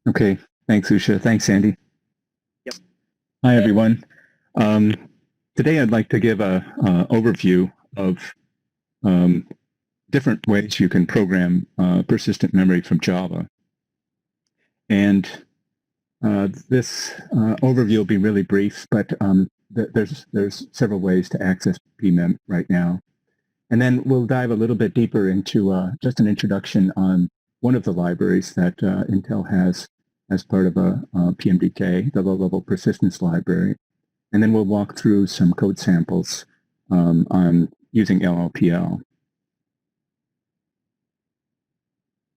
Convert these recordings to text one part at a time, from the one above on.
Okay, thanks, Usha. Thanks, Andy. Yep. Hi, everyone. Um, Today, I'd like to give a overview of um, different ways you can program persistent memory from Java. And this overview will be really brief, but there's several ways to access PMEM right now. And then we'll dive a little bit deeper into just an introduction on one of the libraries that Intel has as part of a PMDK, the low-level persistence library. And then we'll walk through some code samples on using LLPL.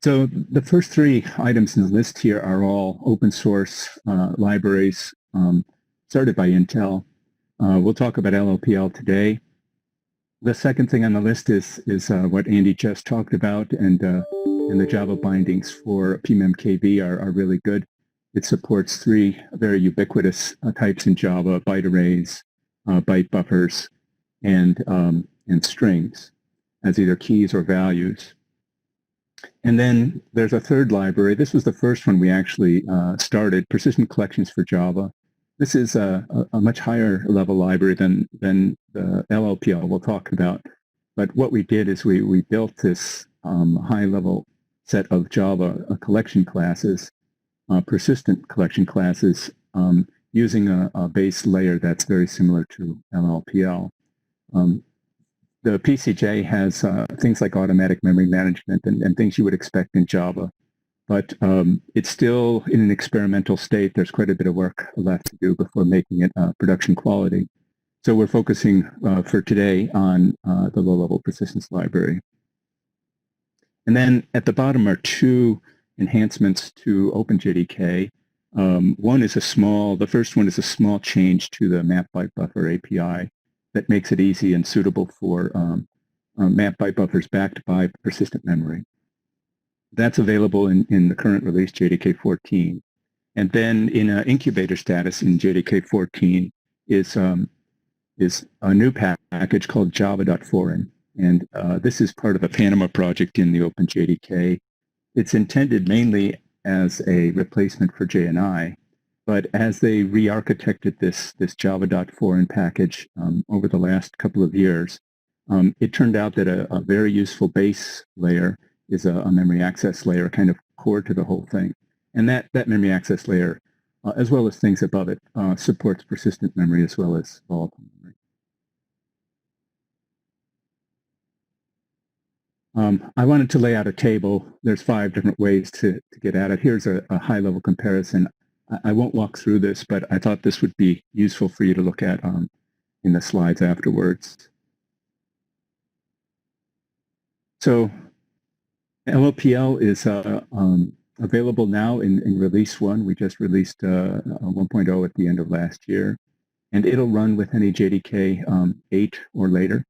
So the first three items in the list here are all open source libraries started by Intel. We'll talk about LLPL today. The second thing on the list is what Andy just talked about, and the Java bindings for PMDK are really good. It supports three very ubiquitous types in Java: byte arrays, byte buffers, and strings as either keys or values. And then there's a third library. This was the first one we actually started, Persistent Collections for Java. This is a much higher level library than the LLPL we'll talk about. But what we did is we built this high level set of Java collection classes, persistent collection classes, using a base layer that's very similar to LLPL. The PCJ has things like automatic memory management and things you would expect in Java, but it's still in an experimental state. There's quite a bit of work left to do before making it production quality. So we're focusing for today on the low-level persistence library. And then at the bottom are two enhancements to OpenJDK. The first one is a small change to the map byte buffer API that makes it easy and suitable for map byte buffers backed by persistent memory. That's available in the current release, JDK 14. And then in incubator status in JDK 14 is a new package called java.foreign. And this is part of a Panama project in the OpenJDK. It's intended mainly as a replacement for JNI, but as they re-architected this java.foreign package over the last couple of years, it turned out that a very useful base layer is a memory access layer, kind of core to the whole thing. And that memory access layer, as well as things above it, supports persistent memory as well as volatile memory. I wanted to lay out a table. There's 5 different ways to get at it. Here's a high-level comparison. I won't walk through this, but I thought this would be useful for you to look at in the slides afterwards. So LLPL is available now in release 1. We just released 1.0 at the end of last year, and it'll run with any JDK 8 or later.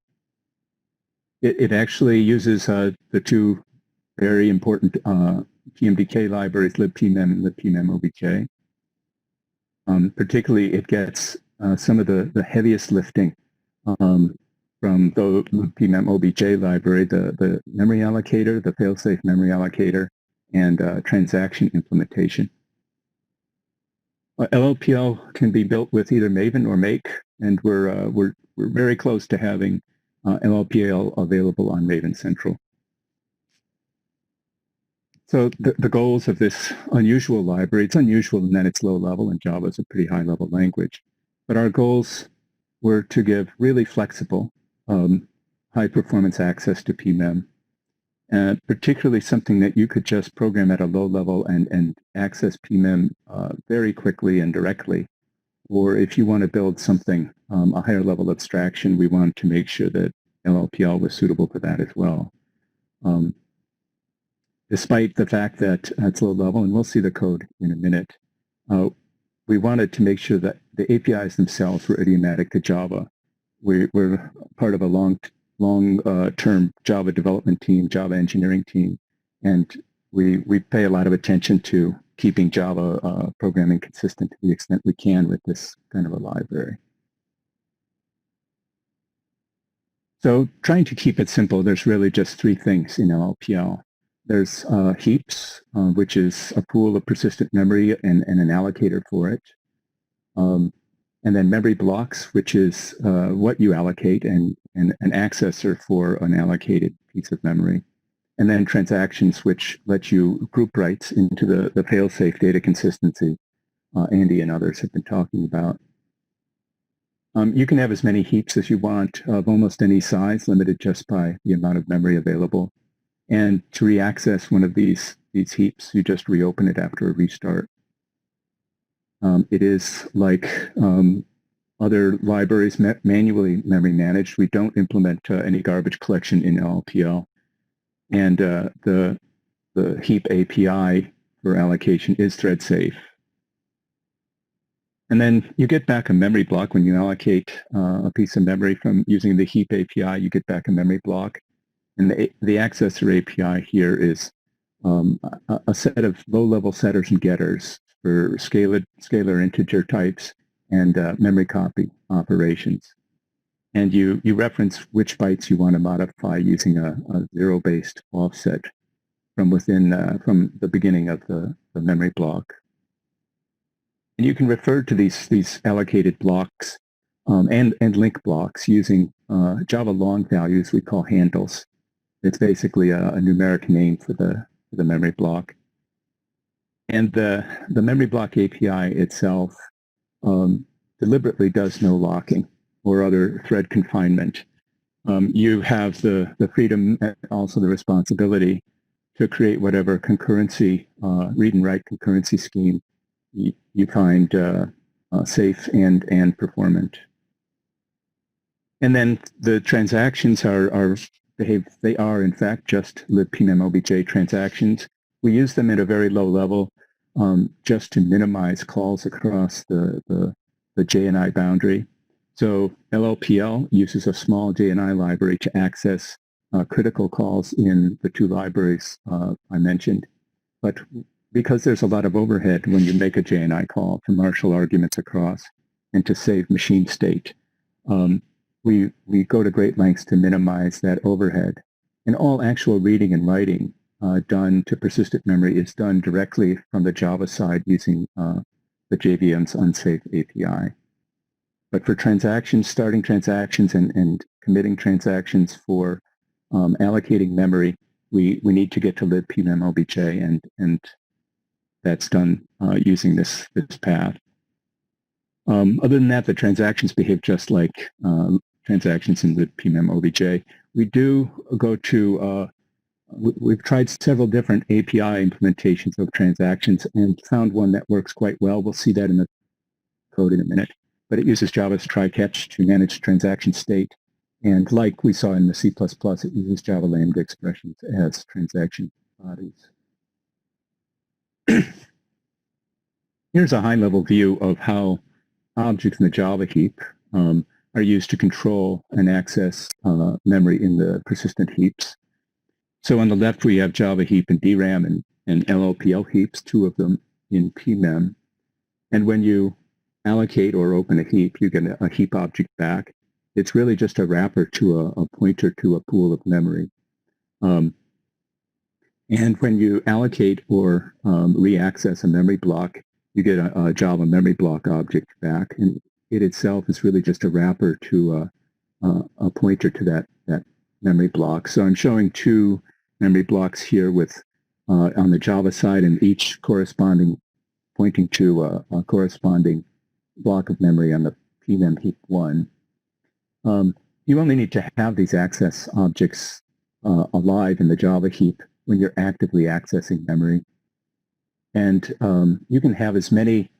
It actually uses the two very important PMDK libraries, libpmem and libpmem-obj. Particularly, it gets some of the heaviest lifting from the libpmem-obj library, the memory allocator, the failsafe memory allocator, and transaction implementation. LLPL can be built with either Maven or Make, and we're very close to having LLPL available on Maven Central. So the goals of this unusual library, it's unusual in that it's low level, and Java is a pretty high level language. But our goals were to give really flexible, high performance access to PMEM, particularly something that you could just program at a low level and access PMEM very quickly and directly. Or if you want to build something, a higher level abstraction, we wanted to make sure that LLPL was suitable for that as well. Despite the fact that it's low level, and we'll see the code in a minute, we wanted to make sure that the APIs themselves were idiomatic to Java. We're part of a long-term Java development team, Java engineering team, and we pay a lot of attention to keeping Java programming consistent to the extent we can with this kind of a library. So trying to keep it simple, there's really just 3 things in LLPL. There's heaps, which is a pool of persistent memory and an allocator for it. And then memory blocks, which is what you allocate and an accessor for an allocated piece of memory. And then transactions, which let you group writes into the fail-safe data consistency Andy and others have been talking about. You can have as many heaps as you want of almost any size, limited just by the amount of memory available. And to re-access one of these heaps, you just reopen it after a restart. It is like other libraries manually memory managed. We don't implement any garbage collection in LLPL. And the heap API for allocation is thread safe. And then you get back a memory block when you allocate a piece of memory from using the heap API. You get back a memory block. And the accessor API here is a set of low-level setters and getters for scalar integer types and memory copy operations. And you reference which bytes you want to modify using a zero-based offset from within from the beginning of the memory block. And you can refer to these allocated blocks and link blocks using Java long values we call handles. It's basically a numeric name for the memory block. And the memory block API itself deliberately does no locking or other thread confinement. You have the freedom and also the responsibility to create whatever concurrency, read and write concurrency scheme you find safe and performant. And then the transactions they are in fact just libpmobj transactions. We use them at a very low level just to minimize calls across the JNI boundary. So LLPL uses a small JNI library to access critical calls in the two libraries I mentioned. But because there's a lot of overhead when you make a JNI call to marshal arguments across and to save machine state, we go to great lengths to minimize that overhead. And all actual reading and writing done to persistent memory is done directly from the Java side using the JVM's unsafe API. But for transactions, starting transactions and committing transactions for allocating memory, we need to get to libpmobj, and that's done using this path. Other than that, the transactions behave just like transactions in libpmobj. We do go to, we've tried several different API implementations of transactions and found one that works quite well. We'll see that in the code in a minute. But it uses Java's try-catch to manage transaction state. And like we saw in the C++, it uses Java Lambda expressions as transaction bodies. Here's a high-level view of how objects in the Java heap are used to control and access memory in the persistent heaps. So on the left, we have Java heap and DRAM and LLPL heaps, two of them in PMEM. And when you allocate or open a heap, you get a heap object back. It's really just a wrapper to a pointer to a pool of memory. And when you allocate or re-access a memory block, you get a Java memory block object back. And it itself is really just a wrapper to a pointer to that memory block. So I'm showing two memory blocks here with on the Java side, and each corresponding pointing to a corresponding block of memory on the PMEM heap 1. You only need to have these access objects alive in the Java heap when you're actively accessing memory. And you can have as many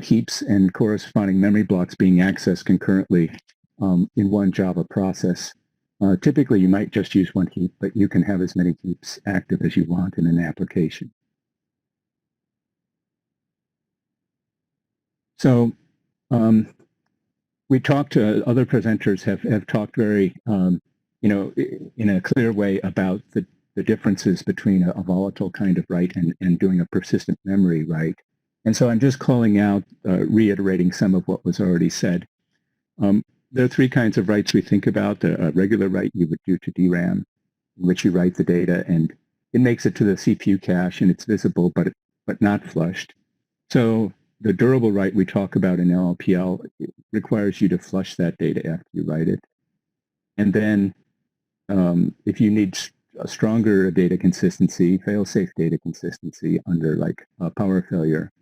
heaps and corresponding memory blocks being accessed concurrently in one Java process. Typically, you might just use one heap, but you can have as many heaps active as you want in an application. So we talked to other presenters have talked very, in a clear way about the differences between a volatile kind of write and doing a persistent memory write. And so I'm just calling out, reiterating some of what was already said. There are three kinds of writes we think about. A regular write you would do to DRAM, in which you write the data and it makes it to the CPU cache and it's visible, but not flushed. So the durable write we talk about in LLPL requires you to flush that data after you write it. And then if you need a stronger data consistency, fail-safe data consistency under like power failure,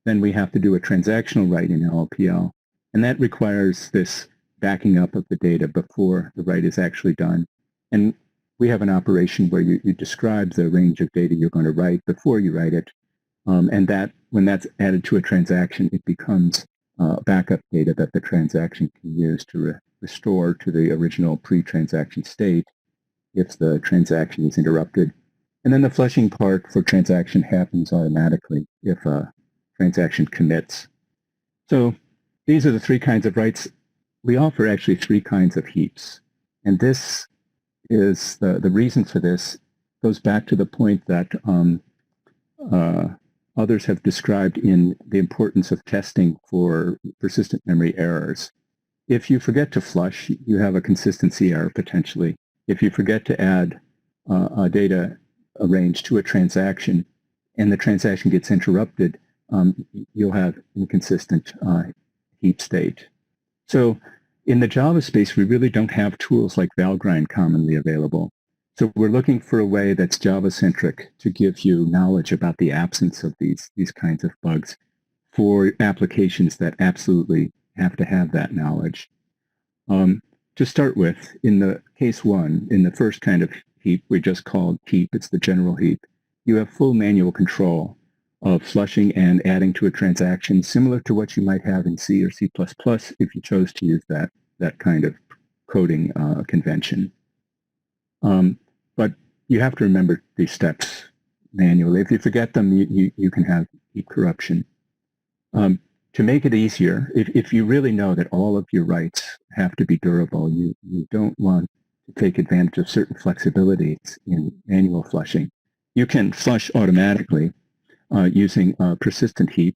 then we have to do a transactional write in LLPL. And that requires this backing up of the data before the write is actually done. And we have an operation where you describe the range of data you're going to write before you write it. And that when that's added to a transaction, it becomes backup data that the transaction can use to restore to the original pre-transaction state if the transaction is interrupted. And then the flushing part for transaction happens automatically if a transaction commits. So these are the three kinds of writes. We offer actually three kinds of heaps. And this is the reason for this goes back to the point that others have described in the importance of testing for persistent memory errors. If you forget to flush, you have a consistency error potentially. If you forget to add a data range to a transaction and the transaction gets interrupted, you'll have inconsistent heap state. So in the Java space, we really don't have tools like Valgrind commonly available. So we're looking for a way that's Java-centric to give you knowledge about the absence of these kinds of bugs for applications that absolutely have to have that knowledge. To start with, in the case one, in the first kind of heap we just called heap, it's the general heap, you have full manual control of flushing and adding to a transaction, similar to what you might have in C or C++ if you chose to use that kind of coding convention. But you have to remember these steps manually. If you forget them, you can have heap corruption. To make it easier, if you really know that all of your writes have to be durable, you don't want to take advantage of certain flexibilities in manual flushing. You can flush automatically using a persistent heap.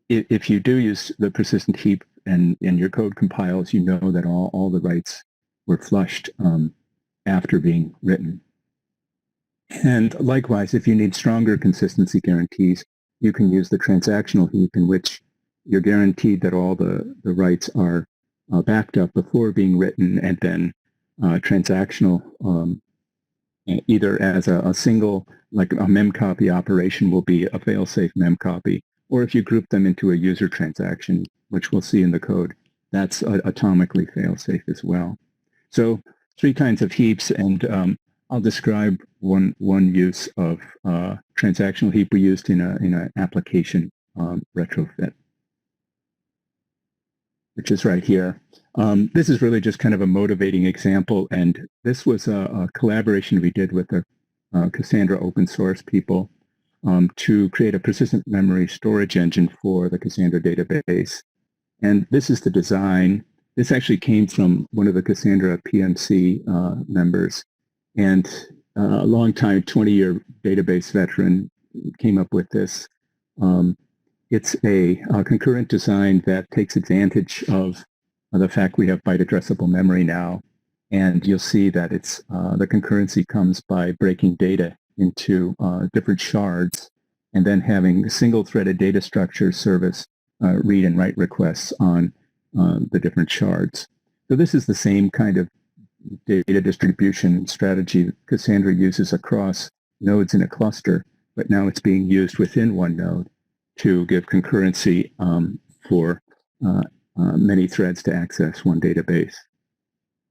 If you do use the persistent heap and your code compiles, you know that all the writes were flushed after being written. And likewise, if you need stronger consistency guarantees, you can use the transactional heap in which you're guaranteed that all the writes are backed up before being written, and then transactional, either as a single, like a memcopy operation will be a fail-safe memcopy, or if you group them into a user transaction, which we'll see in the code, that's atomically fail-safe as well. So three kinds of heaps, and I'll describe one use of transactional heap we used in an application retrofit, which is right here. This is really just kind of a motivating example, and this was a collaboration we did with the Cassandra open source people to create a persistent memory storage engine for the Cassandra database. And this is the design. This actually came from one of the Cassandra PMC members, and a long-time 20-year database veteran came up with this. It's a concurrent design that takes advantage of the fact we have byte addressable memory now, and you'll see that it's the concurrency comes by breaking data into different shards and then having single-threaded data structure service read and write requests on the different shards. So this is the same kind of data distribution strategy Cassandra uses across nodes in a cluster, but now it's being used within one node to give concurrency for many threads to access one database.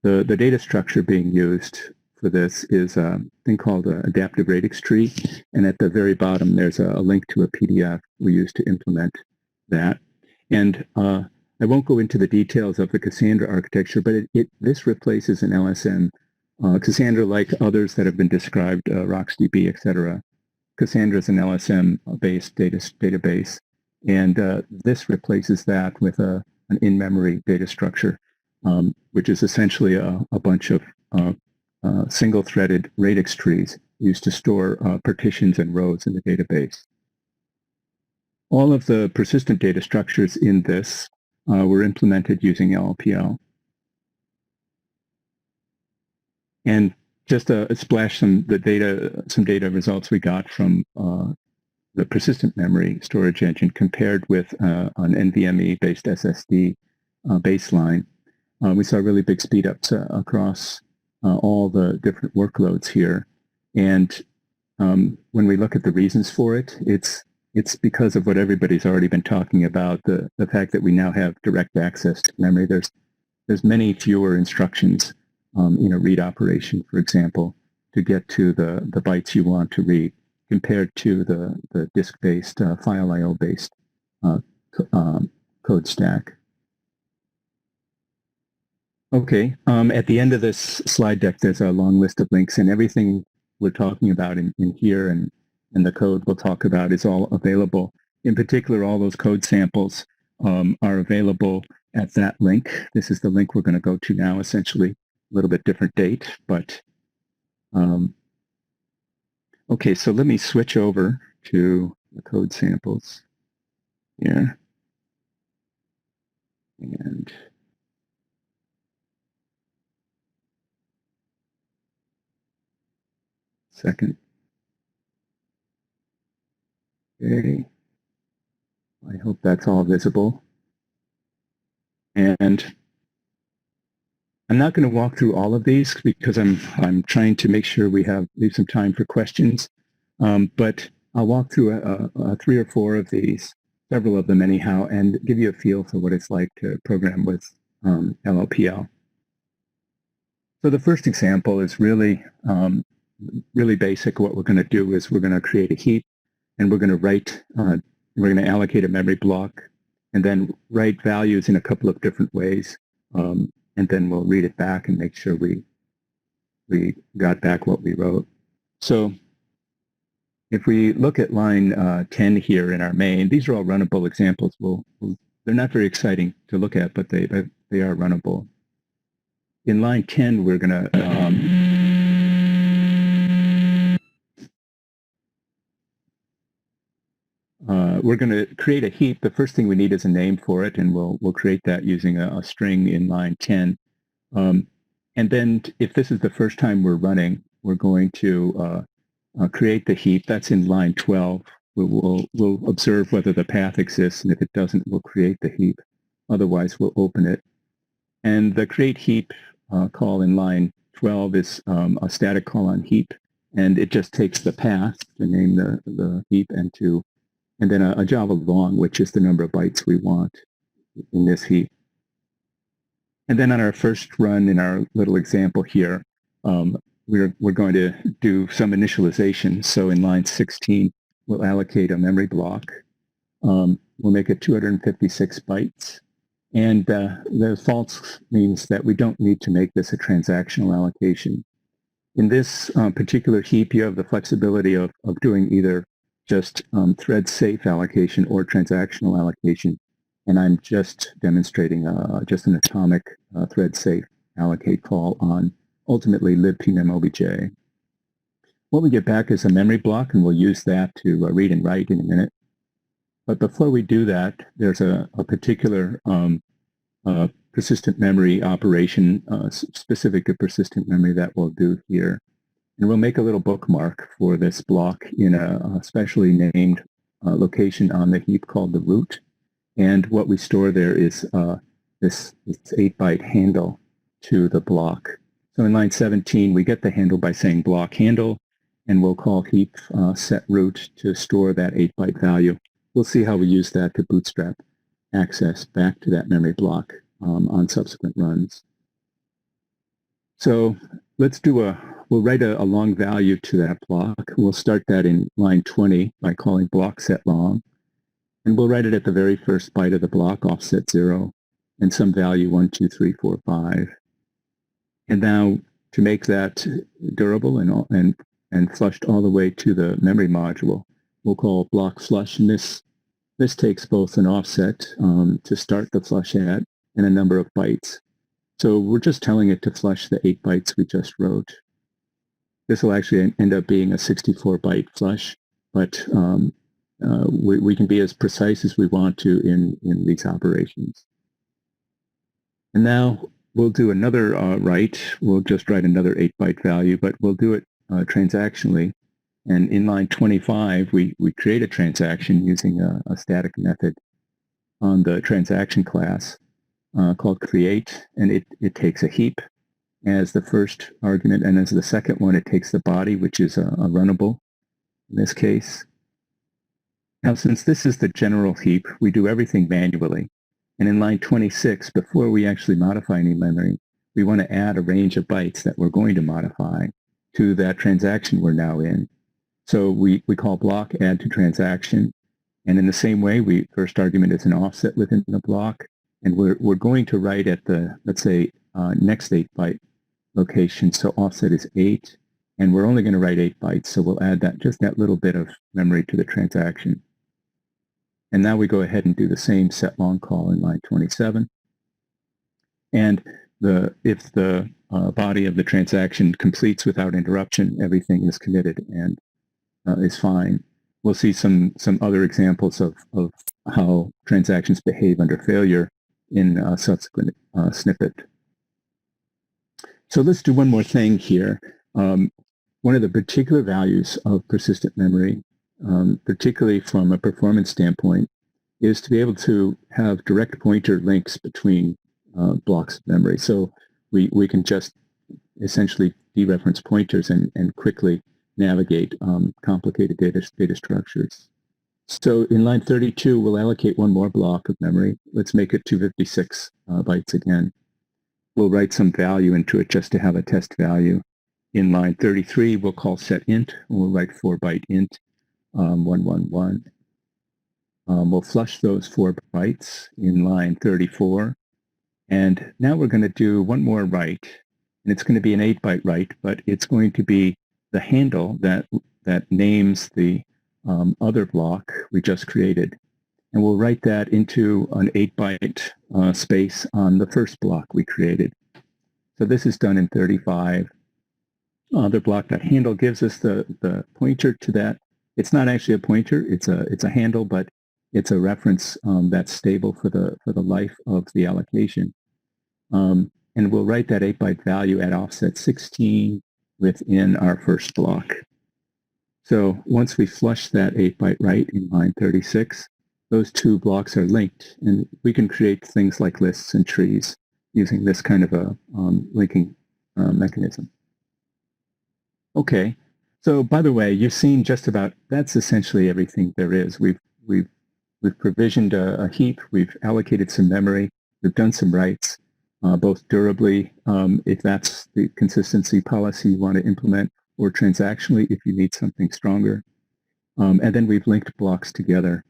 The data structure being used for this is a thing called an adaptive radix tree, and at the very bottom there's a link to a PDF we use to implement that. And I won't go into the details of the Cassandra architecture, but this replaces an LSM. Cassandra, like others that have been described, RocksDB, etc., Cassandra is an LSM-based database, and this replaces that with an in-memory data structure, which is essentially a bunch of single-threaded radix trees used to store partitions and rows in the database. All of the persistent data structures in this were implemented using LLPL. And just splash some data results we got from the persistent memory storage engine compared with an NVMe-based SSD baseline. We saw really big speedups across all the different workloads here. And when we look at the reasons for it, it's because of what everybody's already been talking about, the fact that we now have direct access to memory. There's many fewer instructions in a read operation, for example, to get to the bytes you want to read, compared to the disk-based, file IO-based code stack. Okay, at the end of this slide deck, there's a long list of links, and everything we're talking about in here and the code we'll talk about is all available. In particular, all those code samples are available at that link. This is the link we're going to go to now, essentially. A little bit different date, but okay, so let me switch over to the code samples here. And second. Okay. I hope that's all visible. And I'm not going to walk through all of these because I'm trying to make sure we leave some time for questions. But I'll walk through 3 or 4 of these, several of them anyhow, and give you a feel for what it's like to program with LLPL. So the first example is really basic. What we're going to do is we're going to create a heap, and we're going to write. We're going to allocate a memory block, and then write values in a couple of different ways. And then we'll read it back and make sure we got back what we wrote. So if we look at line 10 here in our main, these are all runnable examples. They're not very exciting to look at, but they are runnable. In line 10, we're going to create a heap. The first thing we need is a name for it, and we'll create that using a string in line 10. And then if this is the first time we're running, we're going to create the heap. That's in line 12. We'll observe whether the path exists, and if it doesn't, we'll create the heap. Otherwise, we'll open it. And the create heap call in line 12 is a static call on heap, and it just takes the path to name the heap and then a Java long, which is the number of bytes we want in this heap. And then on our first run in our little example here, we're going to do some initialization. So in line 16, we'll allocate a memory block. We'll make it 256 bytes. And the false means that we don't need to make this a transactional allocation. In this particular heap, you have the flexibility of doing either just thread safe allocation or transactional allocation. And I'm just demonstrating just an atomic thread safe allocate call on ultimately libpmemobj. What we get back is a memory block, and we'll use that to read and write in a minute. But before we do that, there's a particular persistent memory operation specific to persistent memory that we'll do here. And we'll make a little bookmark for this block in a specially named location on the heap called the root. And what we store there is this 8-byte handle to the block. So in line 17, we get the handle by saying block handle, and we'll call heap set root to store that 8-byte value. We'll see how we use that to bootstrap access back to that memory block on subsequent runs. So let's we'll write a long value to that block. We'll start that in line 20 by calling block set long. And we'll write it at the very first byte of the block, offset 0, and some value 1, 2, 3, 4, 5. And now to make that durable and flushed all the way to the memory module, we'll call block flush. And this takes both an offset to start the flush at and a number of bytes. So we're just telling it to flush the 8 bytes we just wrote. This will actually end up being a 64-byte flush, but we can be as precise as we want to in these operations. And now we'll do another write. We'll just write another 8-byte value, but we'll do it transactionally. And in line 25, we create a transaction using a static method on the transaction class called create, and it takes a heap as the first argument, and as the second one, it takes the body, which is a runnable in this case. Now, since this is the general heap, we do everything manually. And in line 26, before we actually modify any memory, we want to add a range of bytes that we're going to modify to that transaction we're now in. So we call block add to transaction. And in the same way, first argument is an offset within the block. And we're going to write at the, let's say, next 8-byte location. So offset is 8. And we're only going to write 8 bytes. So we'll add just that little bit of memory to the transaction. And now we go ahead and do the same set long call in line 27. And if the body of the transaction completes without interruption, everything is committed and is fine. We'll see some other examples of how transactions behave under failure in a subsequent snippet. So let's do one more thing here. One of the particular values of persistent memory, particularly from a performance standpoint, is to be able to have direct pointer links between blocks of memory. So we can just essentially dereference pointers and quickly navigate complicated data structures. So in line 32, we'll allocate one more block of memory. Let's make it 256 bytes again. We'll write some value into it just to have a test value. In line 33, we'll call set int, and we'll write 4-byte int 111. We'll flush those 4 bytes in line 34. And now we're going to do one more write, and it's going to be an 8-byte write, but it's going to be the handle that names the other block we just created. And we'll write that into an 8-byte space on the first block we created. So this is done in 35. The block.handle gives us the pointer to that. It's not actually a pointer, it's a handle, but it's a reference that's stable for the life of the allocation. And we'll write that 8-byte value at offset 16 within our first block. So once we flush that 8-byte write in line 36, those two blocks are linked, and we can create things like lists and trees using this kind of a linking mechanism. Okay, so by the way, you've seen just about, that's essentially everything there is. We've provisioned a heap, we've allocated some memory, we've done some writes, both durably, if that's the consistency policy you want to implement, or transactionally if you need something stronger. And then we've linked blocks together.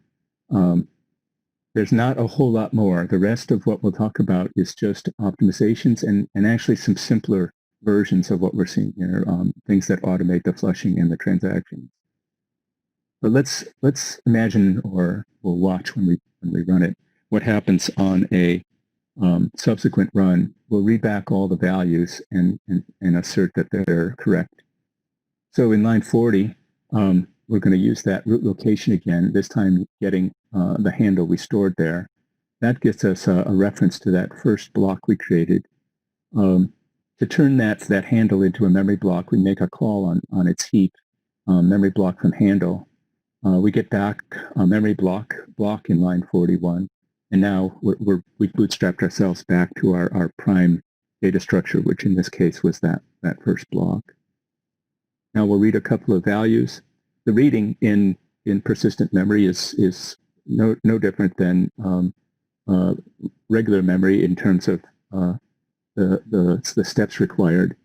There's not a whole lot more. The rest of what we'll talk about is just optimizations and actually some simpler versions of what we're seeing here, things that automate the flushing and the transactions. But let's imagine, or we'll watch when we run it, what happens on a subsequent run. We'll read back all the values and assert that they're correct. So in line 40, we're going to use that root location again, this time getting the handle we stored there. That gets us a reference to that first block we created. To turn that handle into a memory block, we make a call on its heap, memory block from handle. We get back a memory block in line 41, and now we bootstrapped ourselves back to our prime data structure, which in this case was that first block. Now we'll read a couple of values. The reading in persistent memory is no different than regular memory in terms of the steps required.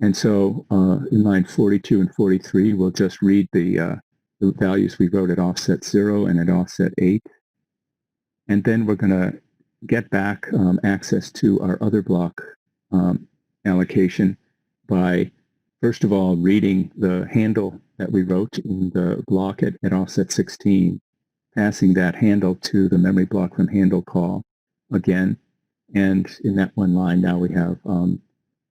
And so in line 42 and 43, we'll just read the values we wrote at offset 0 and at offset 8. And then we're going to get back access to our other block allocation by, first of all, reading the handle that we wrote in the block at offset 16, passing that handle to the memory block from handle call again. And in that one line, now we have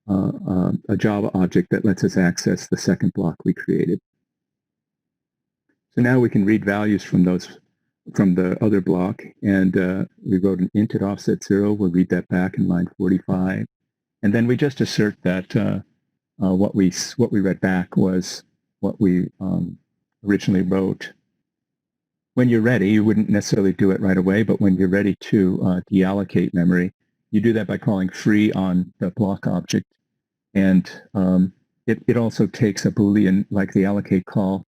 a Java object that lets us access the second block we created. So now we can read values from the other block, and we wrote an int at offset 0. We'll read that back in line 45. And then we just assert that what we read back was what we originally wrote. When you're ready, you wouldn't necessarily do it right away, but when you're ready to deallocate memory, you do that by calling free on the block object. And it also takes a Boolean like the allocate call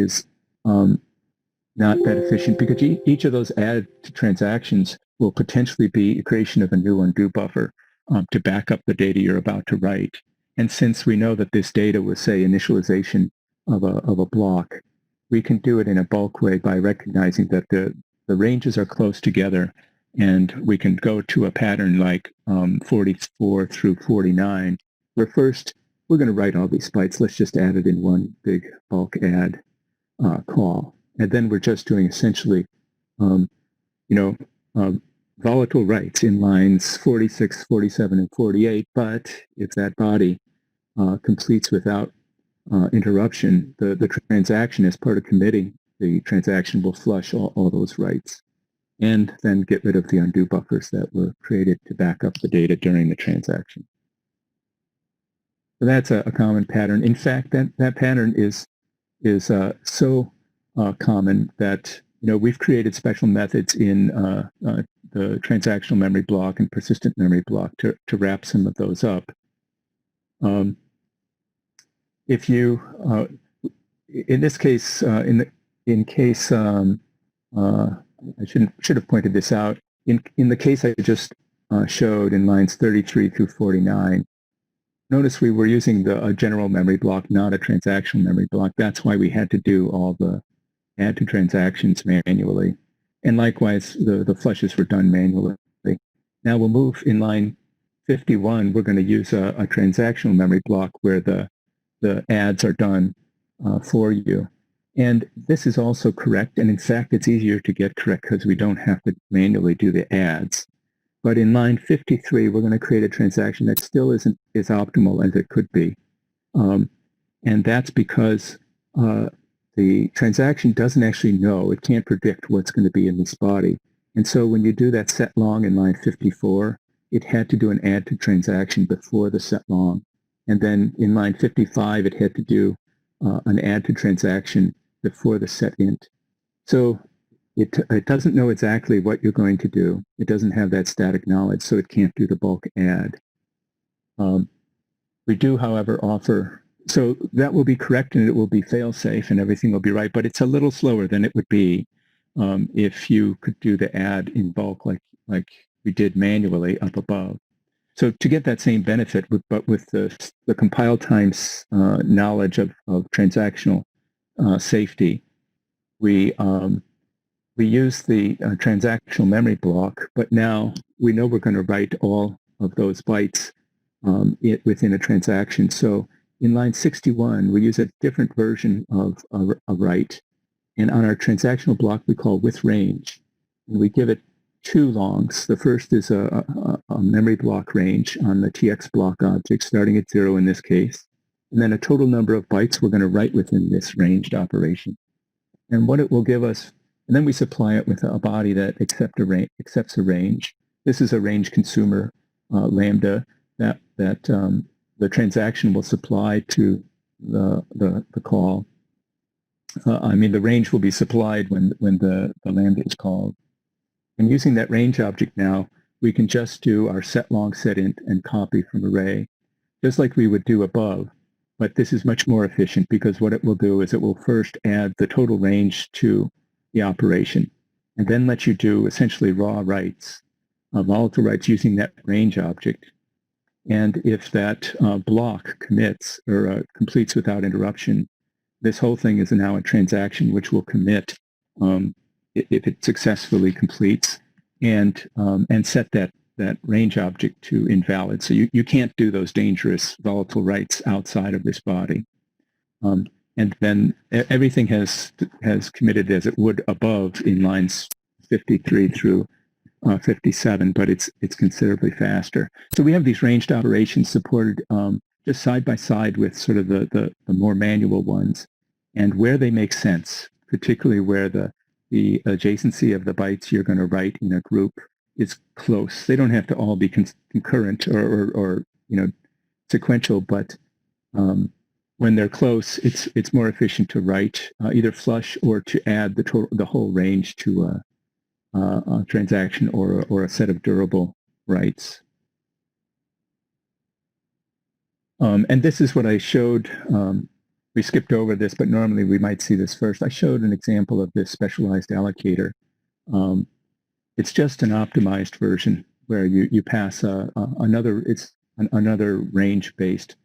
is not that efficient because each of those added transactions will potentially be a creation of a new undo buffer to back up the data you're about to write. And since we know that this data was, say, initialization of a block, we can do it in a bulk way by recognizing that the ranges are close together, and we can go to a pattern like 44 through 49, where first we're going to write all these bytes. Let's just add it in one big bulk add call. And then we're just doing essentially, volatile writes in lines 46, 47, and 48. But if that body completes without interruption, the transaction, as part of committing the transaction, will flush all those writes and then get rid of the undo buffers that were created to back up the data during the transaction. So that's a common pattern. In fact, that pattern is so common that we've created special methods in the transactional memory block and persistent memory block to wrap some of those up. If you, in this case, I should have pointed this out. In the case I just showed in lines 33 through 49, notice we were using a general memory block, not a transactional memory block. That's why we had to do all the add to transactions manually. And likewise, the flushes were done manually. Now we'll move in line 51. We're going to use a transactional memory block where the adds are done for you. And this is also correct. And in fact, it's easier to get correct because we don't have to manually do the adds. But in line 53, we're going to create a transaction that still isn't as optimal as it could be. And that's because the transaction doesn't actually know. It can't predict what's going to be in this body. And so when you do that set long in line 54, it had to do an add to transaction before the set long. And then in line 55, it had to do an add to transaction before the set int. So it doesn't know exactly what you're going to do. It doesn't have that static knowledge, so it can't do the bulk add. We do, however, offer, so that will be correct and it will be fail-safe and everything will be right, but it's a little slower than it would be if you could do the add in bulk like we did manually up above. So to get that same benefit, but with the compile times knowledge of transactional safety, we use the transactional memory block, but now we know we're going to write all of those bytes within a transaction. So in line 61, we use a different version of a write. And on our transactional block, we call with range. And we give it two longs. The first is a memory block range on the TX block object, starting at 0 in this case. And then a total number of bytes we're going to write within this ranged operation. And what it will give us, and then we supply it with a body that accepts a range. This is a range consumer lambda that the transaction will supply to the call. The range will be supplied when the lambda is called. And using that range object now, we can just do our set long, set int, and copy from array, just like we would do above. But this is much more efficient because what it will do is it will first add the total range to the operation, and then let you do essentially raw writes, volatile writes using that range object. And if that block commits or completes without interruption, this whole thing is now a transaction which will commit if it successfully completes, and set that range object to invalid. So you can't do those dangerous volatile writes outside of this body. And then everything has committed as it would above in lines 53 through 57, but it's considerably faster. So we have these ranged operations supported just side by side with sort of the more manual ones, and where they make sense, particularly where the adjacency of the bytes you're going to write in a group is close. They don't have to all be concurrent or sequential, but when they're close, it's more efficient to write either flush or to add the whole range to a transaction or a set of durable writes. And this is what I showed we skipped over this, but normally we might see this first. I showed an example of this specialized allocator. It's just an optimized version where you pass another range-based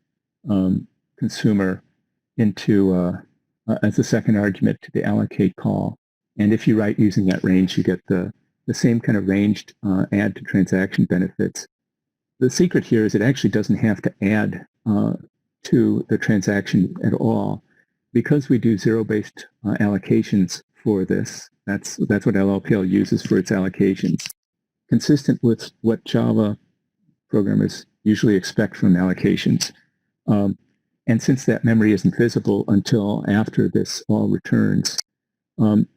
consumer into as a second argument to the allocate call. And if you write using that range, you get the same kind of ranged add to transaction benefits. The secret here is it actually doesn't have to add to the transaction at all. Because we do zero-based allocations for this, that's what LLPL uses for its allocations, consistent with what Java programmers usually expect from allocations. And since that memory isn't visible until after this all returns,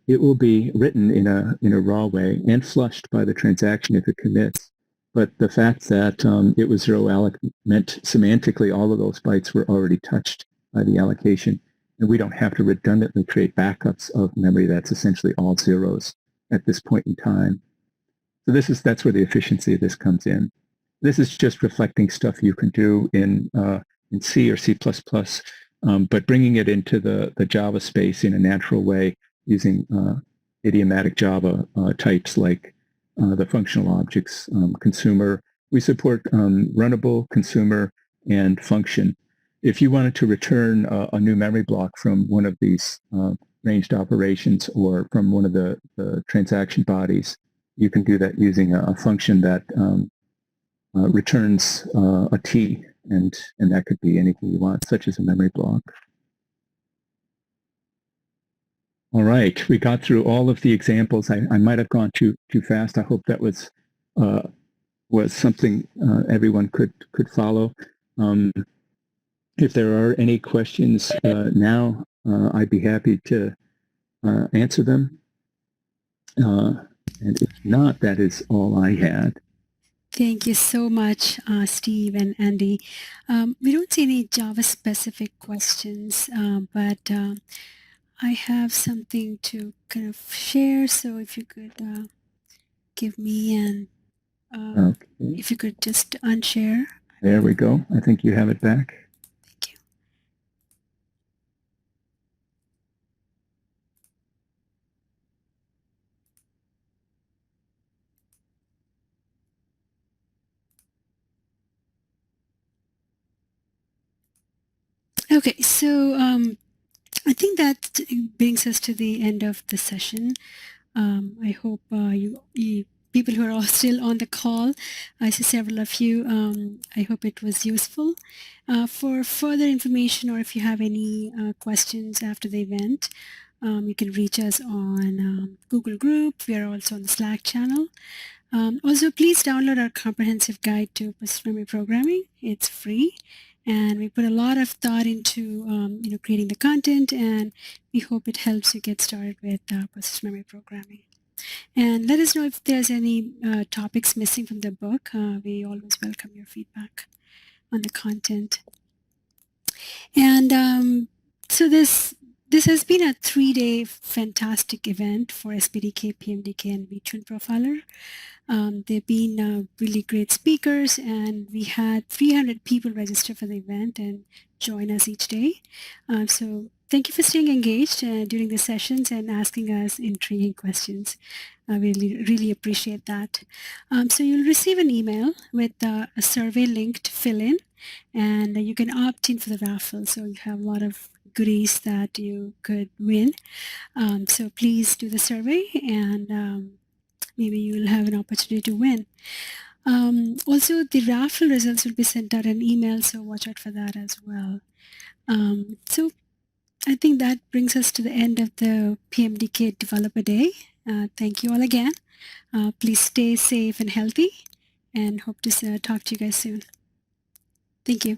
it will be written in a raw way and flushed by the transaction if it commits. But the fact that it was zero alloc meant semantically all of those bytes were already touched by the allocation, and we don't have to redundantly create backups of memory that's essentially all zeros at this point in time. So that's where the efficiency of this comes in. This is just reflecting stuff you can do in C or C++, but bringing it into the Java space in a natural way using idiomatic Java types like the functional objects, consumer. We support runnable, consumer, and function. If you wanted to return a new memory block from one of these ranged operations or from one of the transaction bodies, you can do that using a function that returns a T, and that could be anything you want, such as a memory block. All right, we got through all of the examples. I might have gone too fast. I hope that was something everyone could follow. If there are any questions now, I'd be happy to answer them. And if not, that is all I had. Thank you so much, Steve and Andy. We don't see any Java-specific questions, but I have something to kind of share. So if you could give me okay. If you could just unshare. There we go. I think you have it back. Thank you. Okay, so I think that brings us to the end of the session. I hope you people who are all still on the call, I see several of you, I hope it was useful. For further information, or if you have any questions after the event, you can reach us on Google Group. We are also on the Slack channel. Also, please download our comprehensive guide to persistent memory programming. It's free, and we put a lot of thought into creating the content, and we hope it helps you get started with persistent memory programming. And let us know if there's any topics missing from the book. We always welcome your feedback on the content. And so this has been a 3-day fantastic event for SPDK, PMDK, and VTune Profiler. They've been really great speakers, and we had 300 people register for the event and join us each day. So thank you for staying engaged during the sessions and asking us intriguing questions. I really appreciate that. So you'll receive an email with a survey link to fill in, and you can opt in for the raffle. So you have a lot of goodies that you could win. So please do the survey, and maybe you will have an opportunity to win. Also, the raffle results will be sent out an email, so watch out for that as well. So I think that brings us to the end of the PMDK Developer Day. Thank you all again. Please stay safe and healthy, and hope to talk to you guys soon. Thank you.